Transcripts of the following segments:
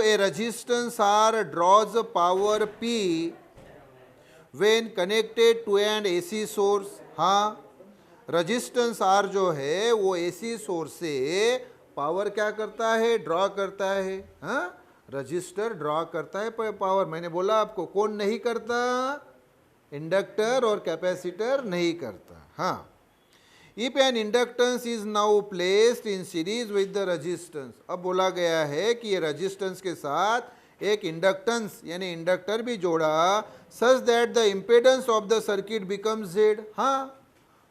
A resistance R draws power P when connected to an AC source. हाँ, resistance R जो है वो AC source से power क्या करता है, ड्रॉ करता है। हाँ, रजिस्टर ड्रॉ करता है पावर। मैंने बोला आपको, कौन नहीं करता, इंडक्टर और कैपेसिटर नहीं करता। हाँ, if an inductance is now placed in series with the resistance, अब बोला गया है कि ये रेजिस्टेंस के साथ एक इंडक्टेंस यानी इंडक्टर भी जोड़ा, such that the impedance of the circuit becomes Z। हाँ,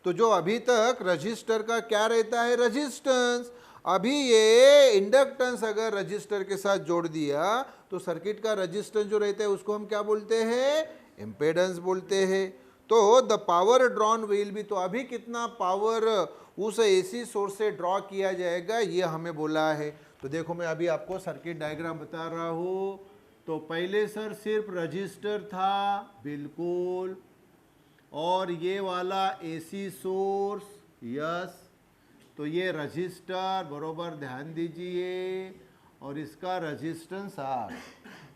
तो जो अभी तक रजिस्टर का क्या रहता है, रेजिस्टेंस, अभी ये इंडक्टेंस अगर रजिस्टर के साथ जोड़ दिया तो सर्किट का रेजिस्टेंस जो रहता है उसको हम क्या बोलते हैं, इम्पेडेंस बोलते हैं। तो the power drawn will be, तो अभी कितना पावर उस AC सोर्स से ड्रॉ किया जाएगा ये हमें बोला है। तो देखो मैं अभी आपको सर्किट डायग्राम बता रहा हूँ। तो पहले सर सिर्फ रजिस्टर था, बिल्कुल, और ये वाला AC सोर्स, यस, तो ये रजिस्टर, बरोबर ध्यान दीजिए, और इसका रेजिस्टेंस R।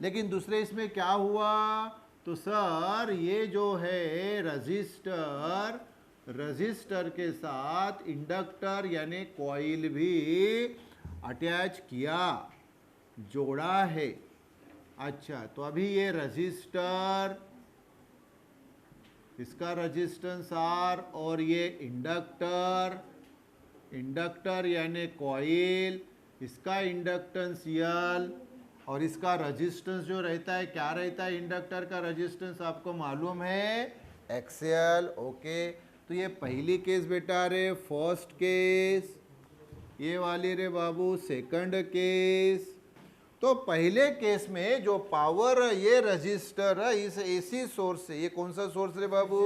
लेकिन दूसरे इसमें क्या हुआ, तो सर ये जो है रजिस्टर के साथ इंडक्टर यानी कॉइल भी अटैच किया, जोड़ा है। अच्छा, तो अभी ये रजिस्टर, इसका रेजिस्टेंस R, और ये इंडक्टर यानी कॉइल, इसका इंडक्टेंस L, और इसका रेजिस्टेंस जो रहता है, क्या रहता है इंडक्टर का रेजिस्टेंस, आपको मालूम है, XL। ओके, तो ये पहली केस बेटा रे, फर्स्ट केस, ये वाली रे बाबू सेकंड केस। तो पहले केस में जो पावर ये रजिस्टर है इस AC सोर्स से, ये कौन सा सोर्स रे बाबू,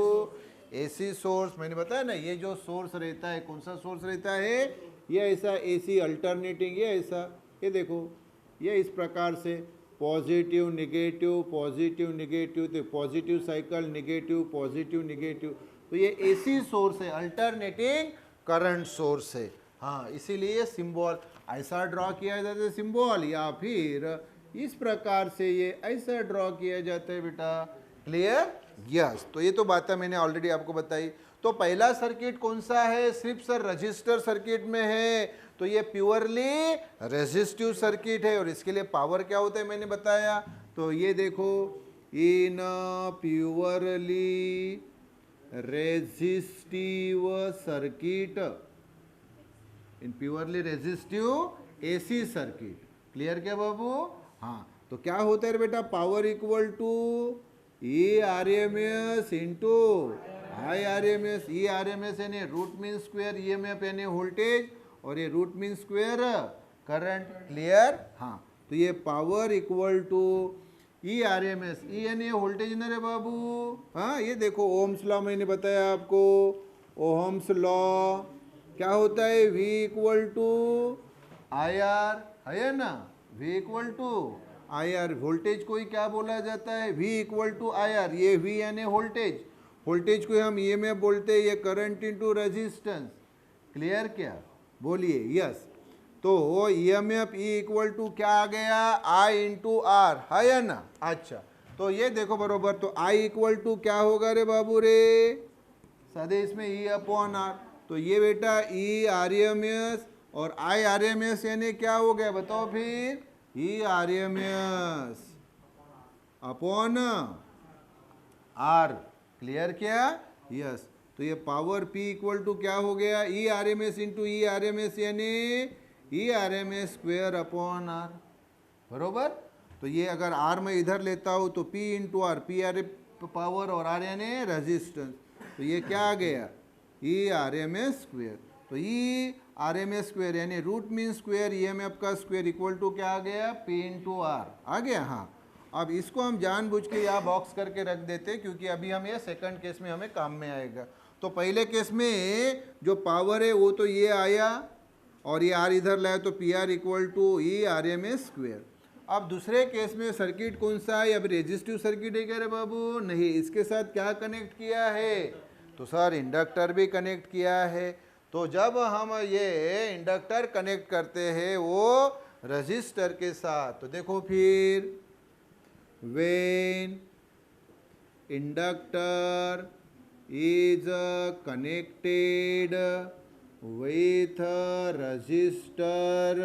AC सोर्स, मैंने बताया ना, ये जो सोर्स रहता है कौन सा सोर्स रहता है, ये ऐसा AC अल्टरनेटिंग, ये ऐसा, ये देखो, ये इस प्रकार से पॉजिटिव निगेटिव पॉजिटिव निगेटिव, तो positive cycle negative positive negative, तो ये AC सोर्स है, अल्टरनेटिंग करंट सोर्स है। हाँ, इसीलिए सिंबल ऐसा ड्रॉ किया जाता है सिंबल, या फिर इस प्रकार से ये ऐसा ड्रॉ किया जाता है बेटा। Clear, yes. तो ये तो बातें मैंने ऑलरेडी आपको बताई। तो पहला सर्किट कौन सा है, सिर्फ सर रजिस्टर सर्किट में है, तो ये प्योरली रेजिस्टिव सर्किट है, और इसके लिए पावर क्या होता है मैंने बताया। तो ये देखो, in purely resistive circuit, in purely resistive AC circuit. Clear क्या बाबू, हाँ, तो क्या होता है बेटा, power equal to E RMS into I RMS। E RMS यानी रूट मीन स्क्वायर EMF यानी वोल्टेज, और ये root mean square current. Clear, हाँ, तो ये power equal to E RMS, E यानी वोल्टेज ना रे बाबू। हाँ, ये देखो ओम्स लॉ मैंने बताया आपको, ओम्स लॉ क्या होता है, V इक्वल टू IR, है ना, V equal to IR। Voltage को ही क्या बोला जाता है, V इक्वल टू IR। ये V यानी वोल्टेज, वोल्टेज को हम EMF बोलते हैं, ये करंट इनटू रेजिस्टेंस। क्लियर क्या, बोलिए, यस। तो EMF E इक्वल टू क्या आ गया, I इंटू R, है ना। अच्छा, तो ये देखो बरोबर, तो I इक्वल टू क्या होगा रे बाबू रे, सदे इसमें E अपॉन R। तो ये बेटा E RMS और I RMS यानी क्या हो गया बताओ फिर, E RMS upon R। Clear क्या, यस। तो ये पावर P इक्वल टू क्या हो गया, E RMS into E RMS यानी E RMS square upon R, बरोबर। तो ये अगर R में इधर लेता हूँ तो P into R, P are power और R यानी रेजिस्टेंस, तो ये क्या आ गया, E RMS स्क्वेयर। तो E RMS स्क्वेयर यानी रूट मीन स्क्वेयर EMF का स्क्वेयर इक्वल टू क्या आ गया, P इंटू R आ गया। हाँ, अब इसको हम जानबूझ के यहाँ बॉक्स करके रख देते, क्योंकि अभी हम ये सेकंड केस में हमें काम में आएगा। तो पहले केस में जो पावर है वो तो ये आया, और ये R इधर लाया, तो PR equal to E RMS square. अब दूसरे केस में सर्किट कौन सा है, अब रेजिस्टिव सर्किट है क्या रे बाबू, नहीं, इसके साथ क्या कनेक्ट किया है, तो सर इंडक्टर भी कनेक्ट किया है। तो जब हम ये इंडक्टर कनेक्ट करते हैं वो रजिस्टर के साथ। तो देखो फिर, when inductor is connected with resistor,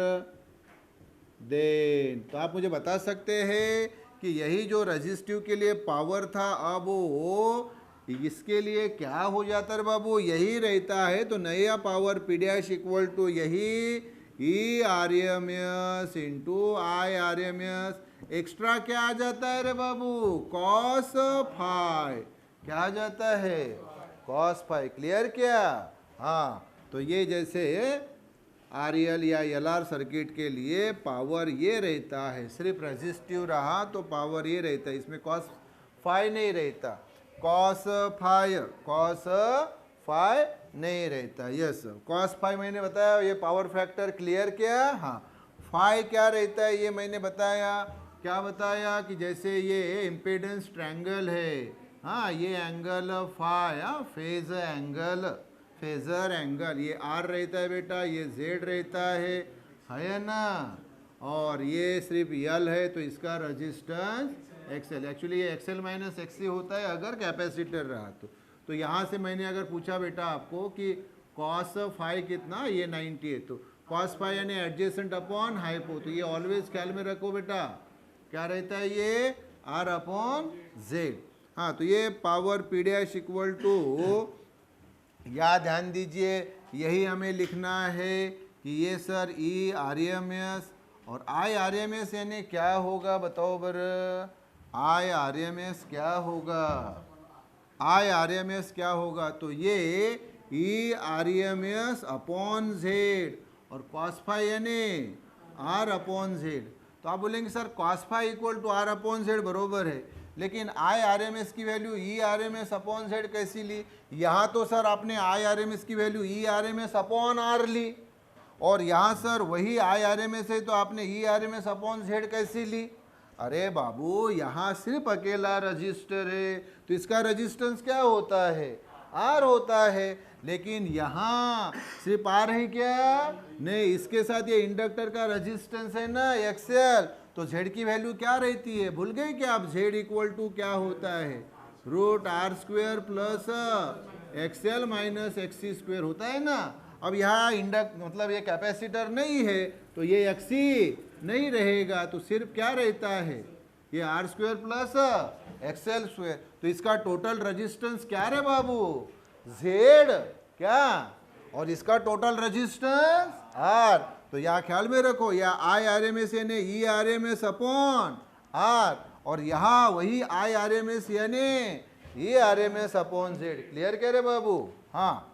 then, तो आप मुझे बता सकते हैं कि यही जो रजिस्टिव के लिए पावर था, अब वो इसके लिए क्या हो जाता है बाबू, यही रहता है। तो नया power P dash equal to यही E R M S into I R M S, extra क्या आ जाता है रे बाबू, कॉस फाई, क्या आ जाता है, कॉस फाई। क्लियर क्या? हाँ, तो ये जैसे आरएल या एलआर सर्किट के लिए पावर ये रहता है, सिर्फ रेजिस्टिव रहा तो पावर ये रहता है, इसमें कॉस फाई नहीं रहता, कॉस फाई नहीं रहता। यस, कॉस फाई मैंने बताया, ये पावर फैक्टर। क्लियर क्या? हाँ, फाई क्या रहता है ये मैंने बताया। क्या बताया कि जैसे ये इम्पीडेंस ट्रायंगल है, हाँ, ये एंगल फाई, हाँ, फेजर एंगल, ये आर रहता है बेटा, ये जेड रहता है ना, और ये सिर्फ यल है, तो इसका रेजिस्टेंस एक्सएल। एक्चुअली ये एक्सएल माइनस एक्ससी होता है अगर कैपेसिटर रहा तो यहाँ से मैंने अगर पूछा बेटा आपको कि कॉस फाई कितना, ये 90 है, तो कॉस फाई यानी एडजेसेंट अपॉन हाइपो, तो ये ऑलवेज ख्याल में रखो बेटा, क्या रहता है ये, आर अपॉन जेड। हाँ, तो ये power P dash equal to, या ध्यान दीजिए, यही हमें लिखना है कि ये sir E R M S और आई आर एम एस यानी क्या होगा, बताओ बर, आई आर एम एस क्या होगा, आई आर एम एस क्या होगा, तो ये E R M S upon Z और कॉस फाई यानी आर अपॉन जेड। तो आप बोलेंगे sir cos phi equal to R upon Z बरोबर है, लेकिन आई आर एम एस की value E R M S upon Z कैसी ली? यहाँ तो सर आपने आई आर एम एस की value E R M S upon R ली, और यहाँ सर वही आई आर एम एस है तो आपने E R M S upon Z कैसी ली? अरे बाबू, यहाँ सिर्फ अकेला रजिस्टर है तो इसका रजिस्टेंस क्या होता है, आर होता है, लेकिन यहाँ सिर्फ आर है क्या? नहीं, इसके साथ ये इंडक्टर का रजिस्टेंस है ना एक्सएल, तो जेड की वैल्यू क्या रहती है, भूल गए क्या आप? जेड इक्वल टू क्या होता है, root R square plus XL minus XC square होता है ना। अब यहाँ मतलब ये कैपेसिटर नहीं है तो ये एक्सी नहीं रहेगा, तो सिर्फ क्या रहता है, ये R square plus XL square. तो इसका टोटल रेजिस्टेंस क्या रे बाबू, जेड क्या, और इसका टोटल रेजिस्टेंस आर। तो यहाँ ख्याल में रखो, या आई आर एम एस यानी E R M S upon R, और यहाँ वही आई आर एम एस यानी E R M S upon Z. Clear कह रहे बाबू? हाँ,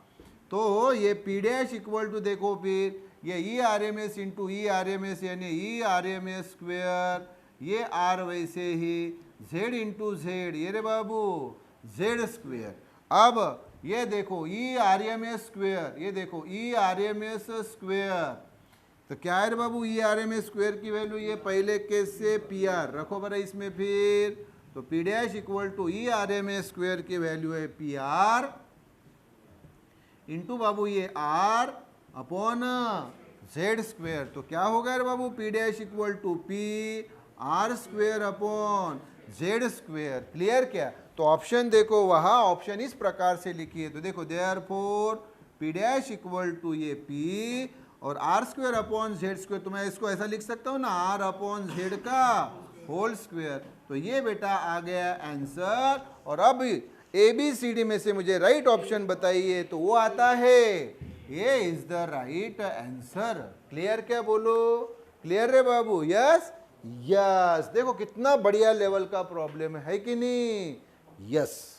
तो ये पी डैश इक्वल टू, देखो फिर ये E R M S into E R M S यानी E R M S square, ये आर वैसे ही जेड इंटू जेड, ये रे बाबू जेड स्क्वेयर। अब ये देखो E R M S square, ये देखो E R M S square, तो क्या है रे बाबू, E R M S square की वैल्यू ये पहले केस से पी आर रखो बरा इसमें, फिर तो P dash equal to E R M S square की वैल्यू है पी आर इंटू बाबू ये आर अपॉन जेड स्क्वेयर। तो क्या होगा रे बाबू, P dash equal to P R square upon Z square. Clear क्या? तो ऑप्शन देखो, वहाँ ऑप्शन इस प्रकार से लिखी है, तो देखो therefore P dash equal to ये पी और R square upon Z square, तो मैं इसको ऐसा लिख सकता हूँ ना, आर अपॉन जेड का होल स्क्वेयर। तो ये बेटा आ गया आंसर, और अब ए बी सी डी में से मुझे राइट ऑप्शन बताइए, तो वो आता है ये is the right answer. Clear क्या बोलो? क्लियर रे बाबू? Yes yes. देखो कितना बढ़िया लेवल का प्रॉब्लम है कि नहीं? Yes.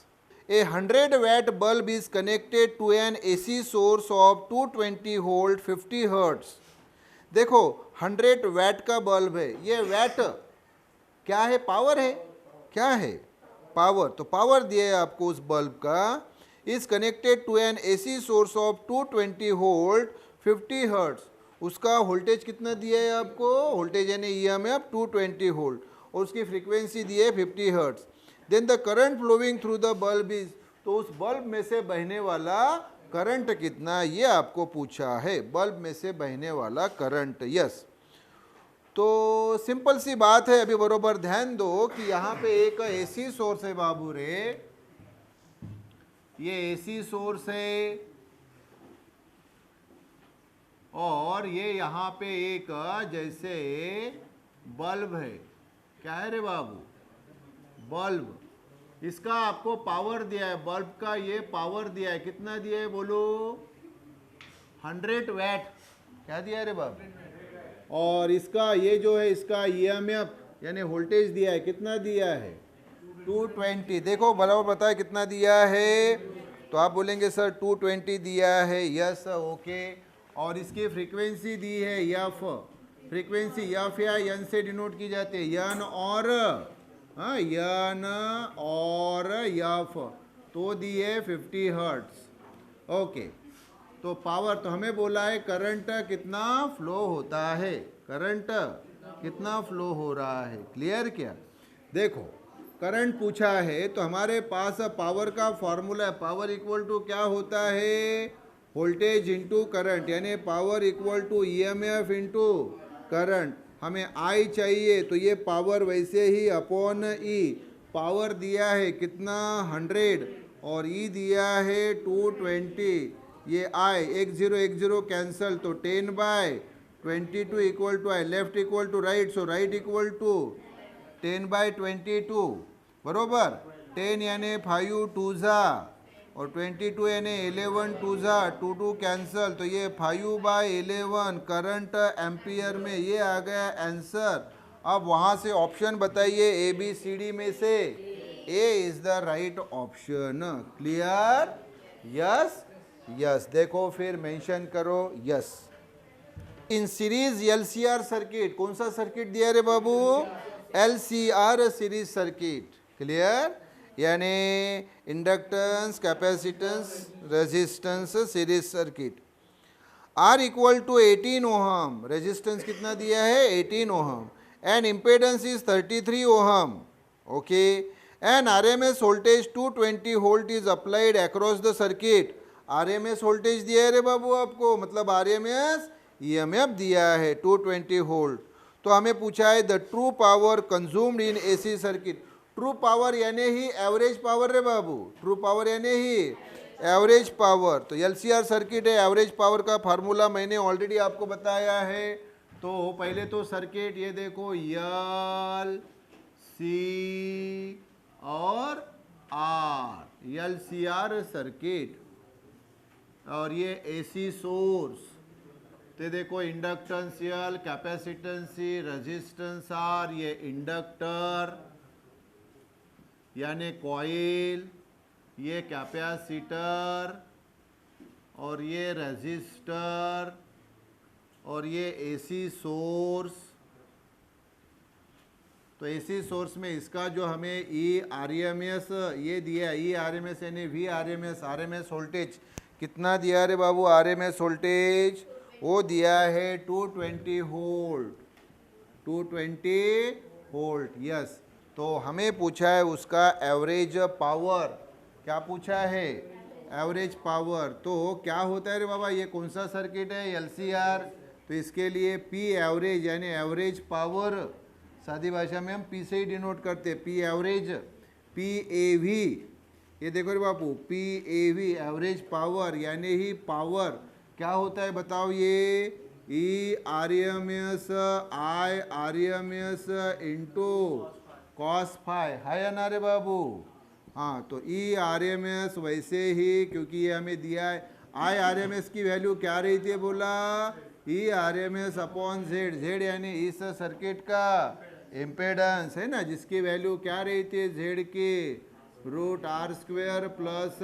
A 100 watt bulb is connected to an AC source of 220 volt 50 hertz। देखो 100 watt का बल्ब है, ये वैट क्या है? पावर है। क्या है? पावर। तो पावर दिया है आपको उस बल्ब का, is connected to an AC source of 220 volt 50 hertz. उसका वोल्टेज कितना दिया है आपको? वोल्टेज यानी EM है आप 220 वोल्ट, और उसकी फ्रीक्वेंसी दी है 50 hertz. Then the current flowing through the bulb is, तो उस बल्ब में से बहने वाला करंट कितना, ये आपको पूछा है, बल्ब में से बहने वाला करंट। यस। तो सिंपल सी बात है, अभी बरोबर ध्यान दो कि यहाँ पे एक एसी सोर्स है बाबू रे, ये एसी सोर्स है और ये यहाँ पे एक जैसे बल्ब है, क्या है रे बाबू, बल्ब। इसका आपको पावर दिया है, बल्ब का ये पावर दिया है, कितना दिया है बोलो, 100 वैट, क्या दिया है रे बाबू। और इसका ये जो है इसका ईएमएफ यानी वोल्टेज दिया है, कितना दिया है, 220। देखो बराबर बताए कितना दिया है, तो आप बोलेंगे सर 220 दिया है, यस ओके। और इसकी फ्रीक्वेंसी दी है एफ, फ्रीक्वेंसी एफ या एन से डिनोट की जाती है, एन और एन और एफ, तो दी है 50 हर्ट्ज, ओके। तो पावर तो हमें बोला है करंट कितना फ्लो होता है, करंट कितना फ्लो हो रहा है, क्लियर क्या। देखो करंट पूछा है तो हमारे पास पावर का फॉर्मूला है, पावर इक्वल टू क्या होता है, वोल्टेज इंटू करंट, यानी power equal to EMF into current. हमें आई चाहिए तो ये पावर वैसे ही अपॉन ई, पावर दिया है कितना 100 और ई दिया है 220, ये आई 10 कैंसल, तो 10/22 equal to I, left equal to right, so right equal to 10/22 बरोबर। 10 यानी 5 2 जा और 22 यानी 11 2 जा, 2 कैंसल, तो ये 5/11 करंट एम्पियर में, ये आ गया आंसर। अब वहाँ से ऑप्शन बताइए ए बी सी डी में से a is the right option, clear, yes yes. देखो फिर मेंशन करो yes. In series LCR circuit, कौन सा सर्किट दिया रे बाबू, एलसीआर सीरीज सर्किट, क्लियर, यानी inductance capacitance resistance series circuit. R equal to 18 ohm, resistance कितना दिया है 18 ohm, and impedance is 33 ohm, okay, and RMS voltage 220 volt is applied across the circuit. RMS voltage दिया है रे बाबू आपको, मतलब RMS EMF दिया है 220 वोल्ट। तो हमें पूछा है the true power consumed in AC circuit. True power यानी ही एवरेज पावर रे बाबू, ट्रू पावर यानी ही एवरेज पावर। तो एलसीआर सर्किट है, एवरेज पावर का फार्मूला मैंने ऑलरेडी आपको बताया है। तो पहले तो सर्किट ये देखो एल सी और आर, एलसीआर सर्किट, और ये एसी सोर्स, तो देखो inductance L, capacitance C, resistance R, ये इंडक्टर यानी कॉइल, ये कैपेसिटर और ये रेजिस्टर और ये एसी सोर्स। तो एसी सोर्स में इसका जो हमें ई आर एम एस ये दिया, ई आर एम एस यानी V R M S voltage कितना दिया रे बाबू, आर एम एस वोल्टेज वो दिया है 220 वोल्ट, 220 वोल्ट, यस। तो हमें पूछा है उसका एवरेज पावर, क्या पूछा है, एवरेज पावर। तो क्या होता है रे बाबा, ये कौन सा सर्किट है, एलसीआर, तो इसके लिए पी एवरेज यानी एवरेज पावर, सादी भाषा में हम पी से ही डिनोट करते हैं, P average, P A V, ये देखो रे बापू, P A V average power यानी ही पावर क्या होता है बताओ, ये E R M S I R M S into cos phi, है ना रे बाबू। हाँ, तो ई आर एम एस वैसे ही, क्योंकि ये हमें दिया है, आई आर एम एस की वैल्यू क्या रही थी बोला, E R M S upon Z, Z यानी इस सर्किट का इम्पेडेंस है ना, जिसकी वैल्यू क्या रही थी जेड की root R square plus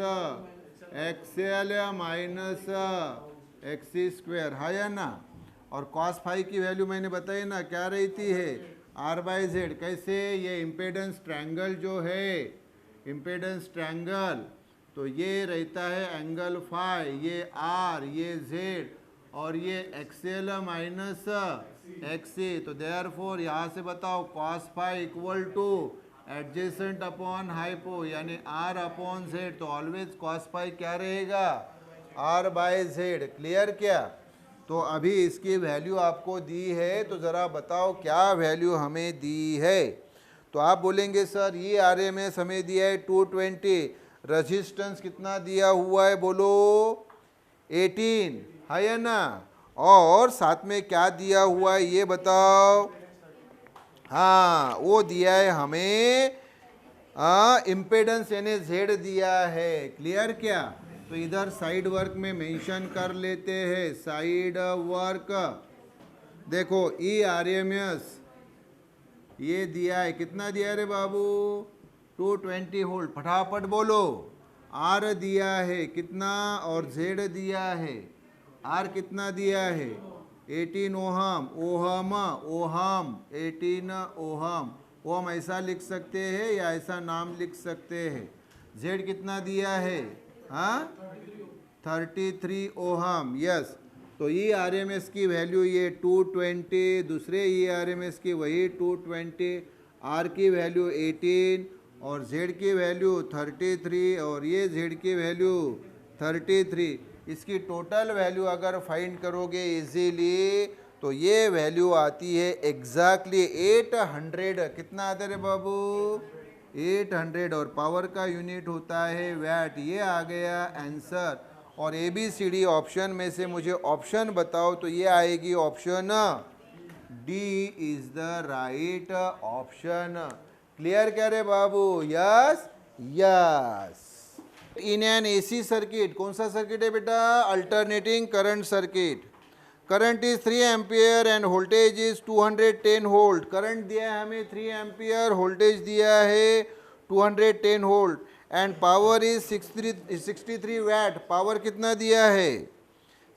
XL minus XC square, है ना। और कॉस फाई की वैल्यू मैंने बताई ना क्या रहती है, आर बाई जेड। कैसे, ये इम्पेडेंस ट्रायंगल जो है, इम्पेडेंस ट्रायंगल, तो ये रहता है एंगल फाई, ये आर, ये जेड और ये एक्सएल माइनस एक्सी। तो देयरफॉर यहाँ से बताओ cos phi equal to adjacent upon hypo यानी आर अपॉन जेड। तो ऑलवेज कॉस फाई क्या रहेगा, आर बाय जेड, क्लियर क्या। तो अभी इसकी वैल्यू आपको दी है, तो ज़रा बताओ क्या वैल्यू हमें दी है। तो आप बोलेंगे सर ये RMS हमें दिया है 220, रजिस्टेंस कितना दिया हुआ है बोलो 18 है या ना, और साथ में क्या दिया हुआ है ये बताओ। हाँ वो दिया है हमें इम्पेडेंस यानी जेड दिया है। क्लियर क्या, तो इधर साइड वर्क में मेंशन कर लेते हैं। साइड वर्क देखो RMS ये दिया है, कितना दिया है रे बाबू 220 वोल्ट, फटाफट बोलो। आर दिया है कितना और जेड दिया है, आर कितना दिया है 18 ohm, ohm ohm 18 ohm, ohm ऐसा लिख सकते हैं या ऐसा नाम लिख सकते हैं। जेड कितना दिया है 33 ओहम, यस। तो RMS की वैल्यू ये 220, दूसरे RMS की वही 220, आर की वैल्यू 18 और जेड की वैल्यू 33 और ये जेड की वैल्यू 33। इसकी टोटल वैल्यू अगर फाइंड करोगे इजीली तो ये वैल्यू आती है एग्जैक्टली 800। कितना आता है बाबू 800, और पावर का यूनिट होता है वैट। ये आ गया आंसर। और ABCD ऑप्शन में से मुझे ऑप्शन बताओ, तो ये आएगी option D is the right option. Clear क्या रे बाबू, yes yes. In an AC circuit, कौन सा सर्किट है बेटा, alternating current circuit. Current is 3 ampere and voltage is 210 volt. Current दिया है हमें 3 एम्पियर, वोल्टेज दिया है 210 volt and power is 63 watt. Power कितना दिया है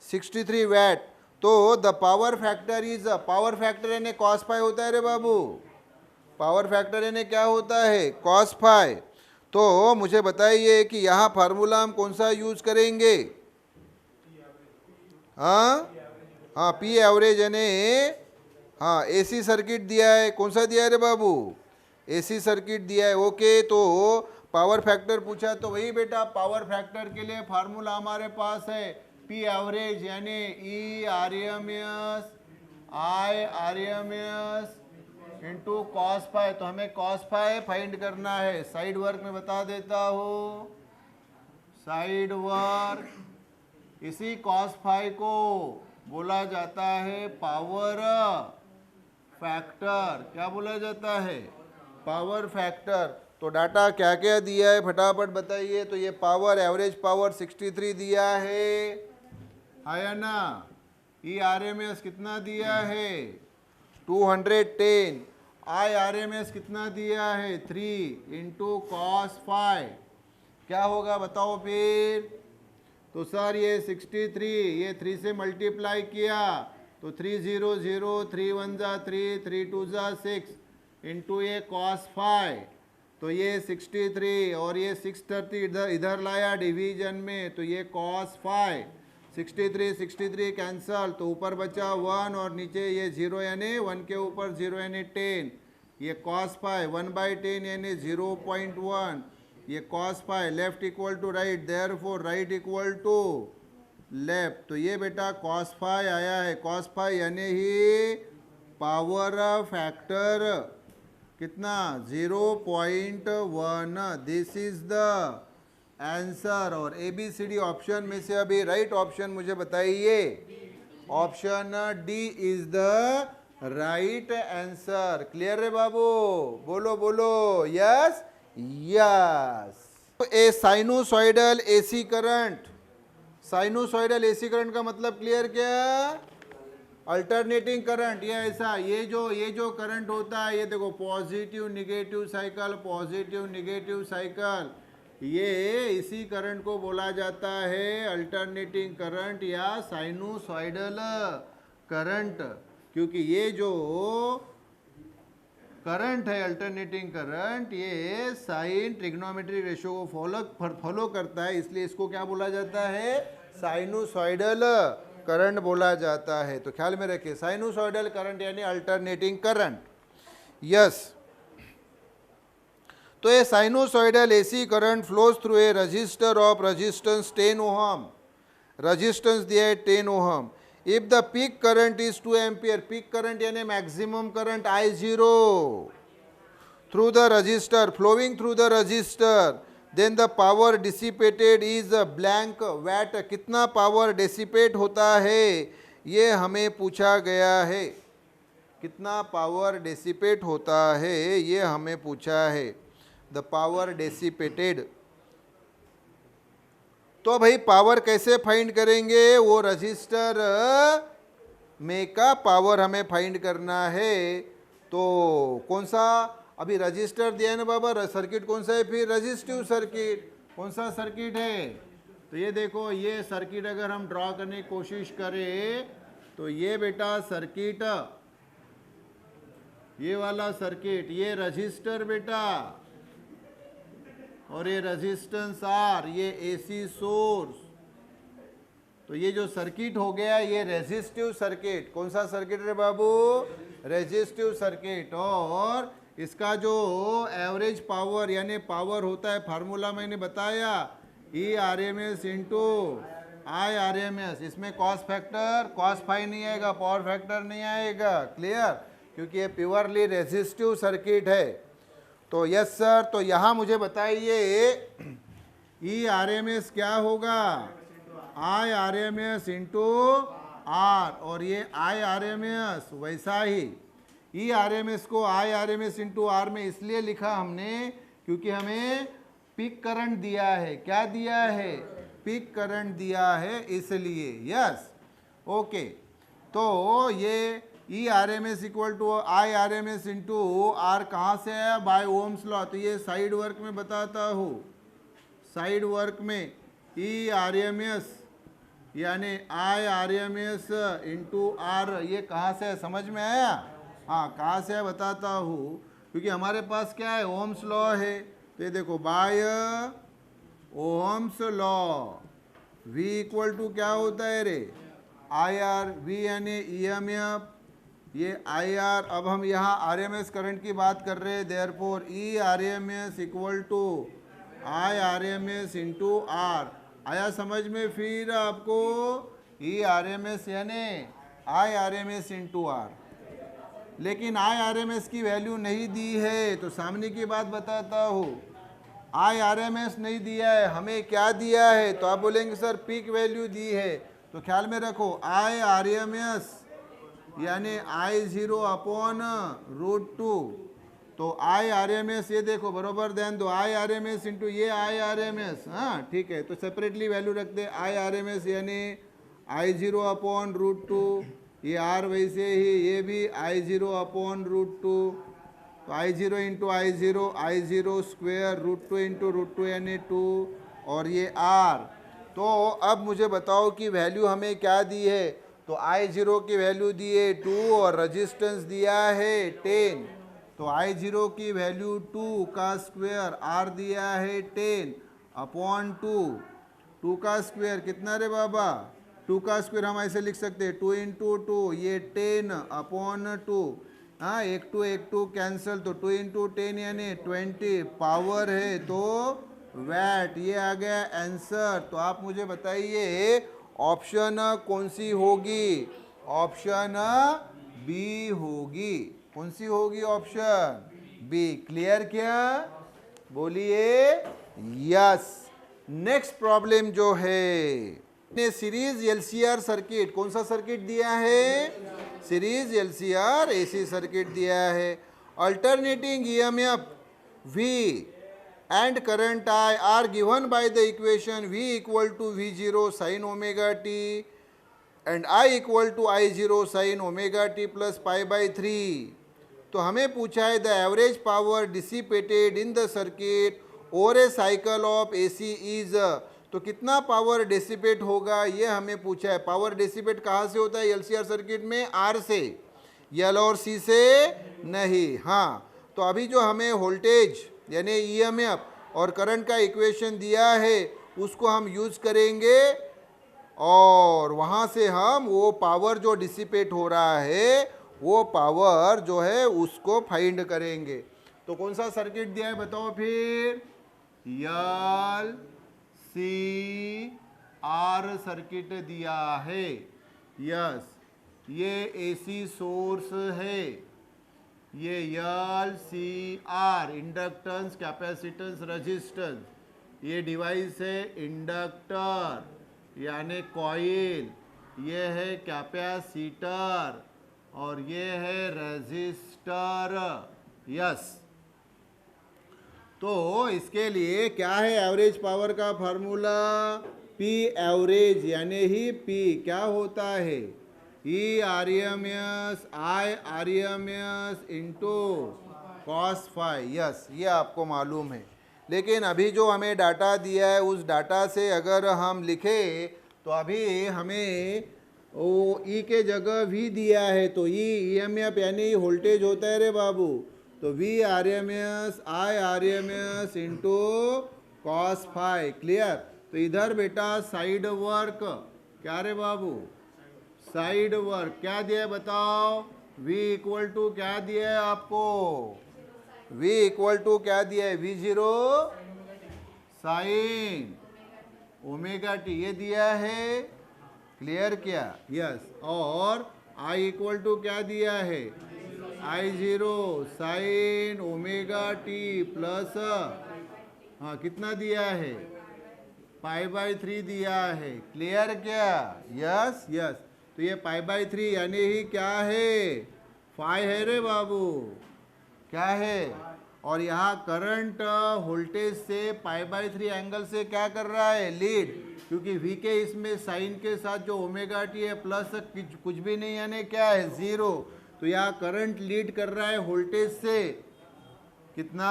63 वैट। तो the power factor is, power factor यानी cos फाई होता है रे बाबू, पावर फैक्टर यानी क्या होता है cos फाई। तो मुझे बताइए कि यहाँ फार्मूला हम कौन सा यूज करेंगे। हाँ पी एवरेज यानी AC सर्किट दिया है, कौन सा दिया है रे बाबू AC सर्किट दिया है। ओके, तो पावर फैक्टर पूछा तो वही बेटा, पावर फैक्टर के लिए फार्मूला हमारे पास है पी एवरेज यानी RMS RMS into cos phi. तो हमें cos फाई फाइंड करना है। साइड वर्क में बता देता हूँ, साइड वर्क इसी cos फाई को बोला जाता है पावर फैक्टर। क्या बोला जाता है, पावर फैक्टर। तो डाटा क्या क्या दिया है फटाफट बताइए। तो ये पावर, एवरेज पावर 63 दिया है ना। RMS कितना दिया है 210, RMS कितना दिया है 3 इंटू cos फाई। क्या होगा बताओ फिर। तो सर ये 63, ये 3 से मल्टीप्लाई किया तो 3 0 0, 3 1 जा 3, 3 2 जा 6 इंटू ये cos फाई। तो ये 63 और ये 630 इधर लाया डिवीजन में, तो ये cos फाई। 63 कैंसल, तो ऊपर बचा 1 और नीचे ये 0 यानी 1 के ऊपर 0 यानी 10। ये cos फाई 1/10 यानी 0.1। ये cos phi left equal to right, therefore right equal to left. तो ये बेटा cos फाई आया है। cos फाई यानी ही पावर फैक्टर कितना 0.1। This is the answer. और ABCD ऑप्शन में से अभी राइट ऑप्शन मुझे बताइए। Option D is the right answer. Clear है बाबू, बोलो बोलो yes yes. A sinusoidal AC current, sinusoidal AC current का मतलब क्लियर क्या, अल्टरनेटिंग करंट। ये ऐसा, ये जो करंट होता है, ये देखो positive negative cycle, positive negative cycle, ये इसी करंट को बोला जाता है अल्टरनेटिंग करंट या साइनोसॉइडल करंट। क्योंकि ये जो करंट है अल्टरनेटिंग करंट, ये साइन ट्रिग्नोमेट्री रेशियो को फॉलो करता है, इसलिए इसको क्या बोला जाता है साइनोसॉइडल करंट बोला जाता है। तो ख्याल में रखिए, साइनोसॉइडल करंट यानी अल्टरनेटिंग करंट। यस, तो ये sinusoidal AC current flows through a resistor of resistance 10 ohm. Resistance दिया है 10 ohm. If the peak current is 2 ampere, peak current यानी maximum current I0 through the resistor, flowing through the resistor, then the power dissipated is a blank watt. कितना power dissipate होता है ये हमें पूछा गया है, कितना पावर डिसिपेट होता है ये हमें पूछा है, द पावर डिसिपेटेड। तो भाई पावर कैसे फाइंड करेंगे, वो रजिस्टर में का पावर हमें फाइंड करना है। तो कौन सा, अभी रजिस्टर दिया है ना बाबा, सर्किट कौन सा है फिर, रजिस्टिव सर्किट। कौन सा सर्किट है, तो ये देखो, ये सर्किट अगर हम ड्रॉ करने की कोशिश करें तो ये बेटा सर्किट, ये वाला सर्किट, ये रजिस्टर बेटा, और ये रेजिस्टेंस R, ये AC सोर्स। तो ये जो सर्किट हो गया ये रेजिस्टिव सर्किट। कौन सा सर्किट है बाबू, रेजिस्टिव सर्किट। और इसका जो एवरेज पावर यानी पावर होता है, फार्मूला मैंने बताया, ERMS इंटू IRMS। इसमें कॉस फैक्टर, कॉस फाई नहीं आएगा, पावर फैक्टर नहीं आएगा, क्लियर, क्योंकि ये प्योरली रेजिस्टिव सर्किट है। तो यस सर, तो यहाँ मुझे बताइए ERMS क्या होगा, IRMS इंटू R, और ये IRMS वैसा ही, ERMS को IRMS इंटू R में इसलिए लिखा हमने क्योंकि हमें पीक करंट दिया है। क्या दिया है, पीक करंट दिया है, इसलिए। Yes, okay. तो ये ERMS equal to IRMS into R कहाँ से आया, बाय ओम्स लॉ। तो ये साइड वर्क में बताता हूँ, साइड वर्क में ERMS यानी IRMS इंटू R, ये कहाँ से है समझ में आया, हाँ कहाँ से है बताता हूँ, क्योंकि हमारे पास क्या है, ओम्स लॉ है। तो ये देखो, by Ohm's law V equal to क्या होता है रे, IR, V यानी EMF, ये IR। अब हम यहाँ RMS करंट की बात कर रहे हैं, therefore ERMS equal to IRMS into R। आया समझ में फिर आपको, ERMS यानी IRMS इंटू R। लेकिन IRMS की वैल्यू नहीं दी है, तो सामने की बात बताता हूँ, IRMS नहीं दिया है, हमें क्या दिया है, तो आप बोलेंगे सर पीक वैल्यू दी है। तो ख्याल में रखो, IRMS यानी I0 अपॉन √2। तो IRMS, ये देखो बरोबर ध्यान दो, IRMS इंटू ये IRMS, हाँ ठीक है, तो सेपरेटली वैल्यू रखते हैं। IRMS यानी I0 अपॉन √2, ये R वैसे ही, ये भी I0 अपॉन √2। तो I0 into I0 square √2 into √2 यानी 2, और ये R। तो अब मुझे बताओ कि वैल्यू हमें क्या दी है, तो I0 की वैल्यू दी है 2 और रेजिस्टेंस दिया है 10। तो I0 की वैल्यू 2 का स्क्वेयर, R दिया है 10 अपॉन 2 का स्क्वेयर कितना रे बाबा, 2 का स्क्वेयर हम ऐसे लिख सकते हैं 2 इंटू 2, ये 10 अपॉन 2, हाँ एक टू कैंसिल, तो 2 इंटू 10 यानी 20, पावर है तो वैट, ये आ गया आंसर। तो आप मुझे बताइए ऑप्शन कौन सी होगी, ऑप्शन बी होगी। कौन सी होगी, ऑप्शन बी। क्लियर क्या, बोलिए यस। नेक्स्ट प्रॉब्लम जो है, ने सीरीज LCR सर्किट, कौन सा सर्किट दिया है, सीरीज LCR AC सर्किट दिया है। Alternating EMF V and current I are given by the equation V equal to V0 sin omega t and I equal to I0 sin omega t plus pi by 3। तो हमें पूछा है the average power dissipated in the circuit over A cycle of AC is, तो कितना power dissipate होगा ये हमें पूछा है। पावर डिसिपेट कहाँ से होता है LCR सर्किट में, R से, L और C से नहीं। हाँ, तो अभी जो हमें वोल्टेज यानी EMF और करंट का इक्वेशन दिया है उसको हम यूज़ करेंगे और वहाँ से हम वो पावर जो डिसिपेट हो रहा है वो पावर जो है उसको फाइंड करेंगे। तो कौन सा सर्किट दिया है बताओ फिर, LCR सर्किट दिया है। यस, ये एसी सोर्स है, ये L C R inductance capacitance resistance, ये डिवाइस है इंडक्टर यानी कॉइल, ये है कैपेसिटर और ये है रेजिस्टर। यस, तो इसके लिए क्या है एवरेज पावर का फार्मूला? पी एवरेज यानी ही पी क्या होता है? E R M S I R M S into cos phi. Yes, ये आपको मालूम है, लेकिन अभी जो हमें डाटा दिया है उस डाटा से अगर हम लिखें तो अभी हमें वो ई के जगह वी दिया है, तो ई एम एफ यानी वोल्टेज होता है रे बाबू, तो V R M S I R M S into cos phi. Clear? तो इधर बेटा साइड वर्क क्या रे बाबू? साइड वर्क क्या दिया है बताओ? V इक्वल टू क्या दिया है आपको? V इक्वल टू क्या दिया है? V0 साइन ओमेगा टी ये दिया है। क्लियर क्या? यस, और I इक्वल टू क्या दिया है? I0 sine omega T plus हाँ कितना दिया है? π/3 दिया है। क्लियर क्या? यस यस, तो ये π/3 यानी ही क्या है? फाई है रे बाबू, क्या है? और यहाँ करंट वोल्टेज से π/3 एंगल से क्या कर रहा है? लीड, क्योंकि V के इसमें साइन के साथ जो ओमेगा टी है प्लस कुछ भी नहीं यानी क्या है? जीरो। तो यहाँ करंट लीड कर रहा है वोल्टेज से, कितना?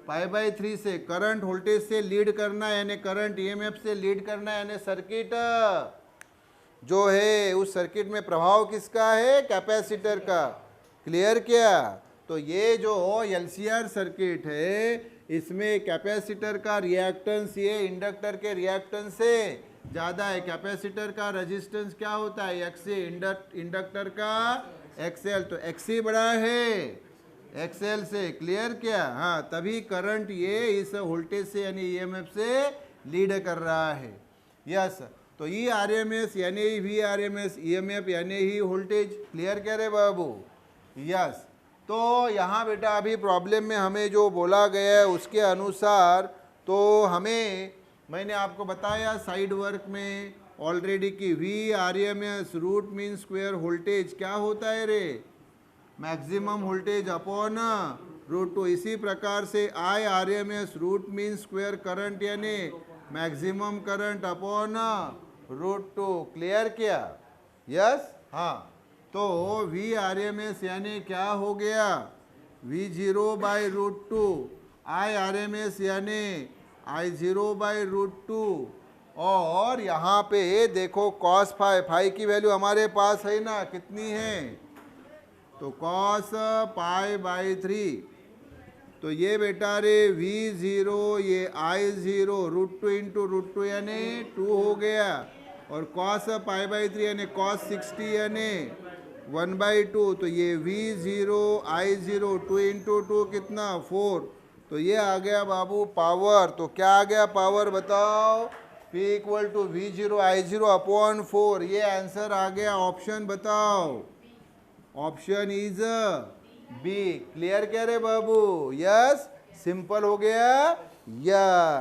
π/3 से। करंट वोल्टेज से लीड करना यानी करंट ईएमएफ से लीड करना यानी सर्किट जो है उस सर्किट में प्रभाव किसका है? कैपेसिटर का। क्लियर क्या? तो ये जो एलसीआर सर्किट है इसमें कैपेसिटर का रिएक्टेंस ये इंडक्टर के रिएक्टेंस से ज़्यादा है। कैपेसिटर का रेजिस्टेंस क्या होता है? एक्सी, इंडक्टर का एक्सएल, तो एक्सी बड़ा है एक्सएल से। क्लियर क्या? हाँ, तभी करंट ये इस वोल्टेज से यानी ईएमएफ से लीड कर रहा है। यस, तो ई आर एम एस यानी V R M S, E M F यानी ही वोल्टेज। क्लियर क्या रे बाबू? यस, तो यहाँ बेटा अभी प्रॉब्लम में हमें जो बोला गया है उसके अनुसार तो हमें मैंने आपको बताया साइड वर्क में ऑलरेडी कि V R M S root mean square voltage क्या होता है रे? Maximum voltage upon root two. इसी प्रकार से I R M S root mean square current यानी maximum current upon root two. Clear क्या? यस, हाँ, तो वी आर एम एस यानी क्या हो गया? V0/√2, आई आर एम एस यानी I0/√2, और यहाँ पे देखो कॉस फाई, फाई की वैल्यू हमारे पास है ना, कितनी है? तो कॉस π/3, तो ये बेटा रे V0 ये I0 √2 इंटू √2 यानी 2 हो गया, और कॉस π/3 यानी कॉस 60 यानी 1/2, तो ये V0 I0 2 इंटू 2 कितना? 4, तो ये आ गया बाबू पावर। तो क्या आ गया पावर बताओ? P equal to V0 I0 upon 4, ये आंसर आ गया। ऑप्शन बताओ, ऑप्शन इज बी। क्लियर क्या रे बाबू? यस, सिंपल हो गया। यस।